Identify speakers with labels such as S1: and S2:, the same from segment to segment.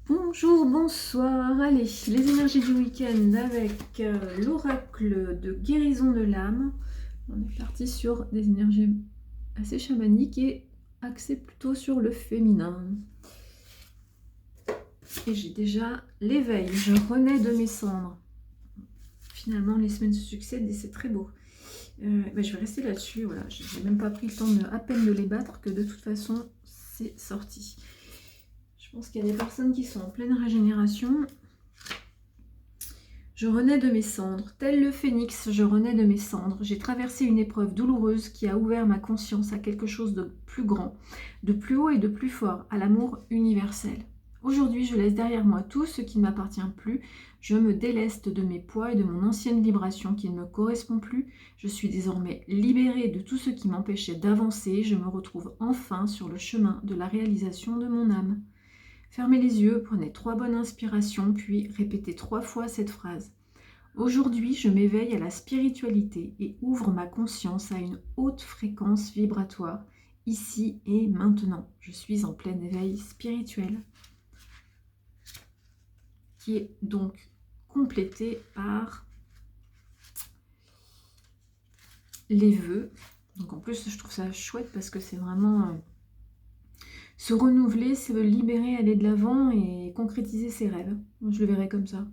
S1: Bonjour, bonsoir. Allez, les énergies du week-end avec l'oracle de guérison de l'âme. On est parti sur des énergies assez chamaniques et axées plutôt sur le féminin. Et j'ai déjà l'éveil. Je renais de mes cendres. Finalement, les semaines se succèdent et c'est très beau. Je vais rester là-dessus. Voilà, je n'ai même pas pris le temps à peine de les battre que de toute façon, c'est sorti. Je pense qu'il y a des personnes qui sont en pleine régénération. Je renais de mes cendres. Tel le phénix, je renais de mes cendres. J'ai traversé une épreuve douloureuse qui a ouvert ma conscience à quelque chose de plus grand, de plus haut et de plus fort, à l'amour universel. Aujourd'hui, je laisse derrière moi tout ce qui ne m'appartient plus. Je me déleste de mes poids et de mon ancienne vibration qui ne me correspond plus. Je suis désormais libérée de tout ce qui m'empêchait d'avancer. Je me retrouve enfin sur le chemin de la réalisation de mon âme. Fermez les yeux, prenez 3 bonnes inspirations, puis répétez 3 fois cette phrase. Aujourd'hui, je m'éveille à la spiritualité et ouvre ma conscience à une haute fréquence vibratoire, ici et maintenant. Je suis en plein éveil spirituel, qui est donc complété par les vœux. Donc en plus, je trouve ça chouette parce que c'est vraiment se renouveler, c'est libérer, aller de l'avant et concrétiser ses rêves. Je le verrai comme ça.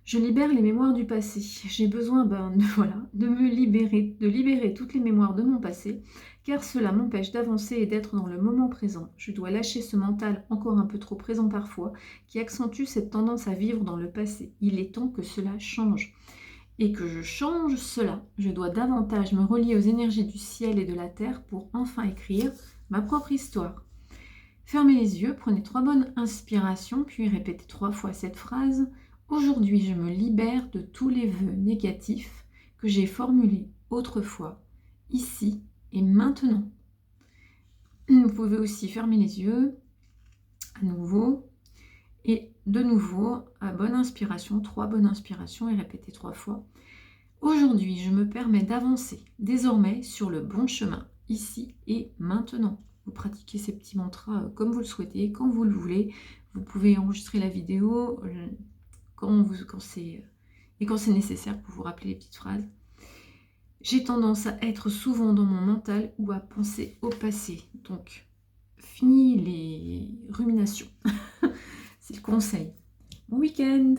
S1: Je libère les mémoires du passé. J'ai besoin de me libérer, de libérer toutes les mémoires de mon passé, car cela m'empêche d'avancer et d'être dans le moment présent. Je dois lâcher ce mental encore un peu trop présent parfois, qui accentue cette tendance à vivre dans le passé. Il est temps que cela change. Et que je change cela. Je dois davantage me relier aux énergies du ciel et de la terre pour enfin écrire ma propre histoire. Fermez les yeux, prenez 3 bonnes inspirations, puis répétez 3 fois cette phrase. Aujourd'hui, je me libère de tous les vœux négatifs que j'ai formulés autrefois, ici et maintenant. Vous pouvez aussi fermer les yeux à nouveau et de nouveau à bonne inspiration, 3 bonnes inspirations et répétez 3 fois. Aujourd'hui, je me permets d'avancer désormais sur le bon chemin, ici et maintenant. Vous pratiquez ces petits mantras comme vous le souhaitez, quand vous le voulez. Vous pouvez enregistrer la vidéo quand c'est nécessaire pour vous rappeler les petites phrases. J'ai tendance à être souvent dans mon mental ou à penser au passé. Donc, fini les ruminations. C'est le conseil. Bon week-end!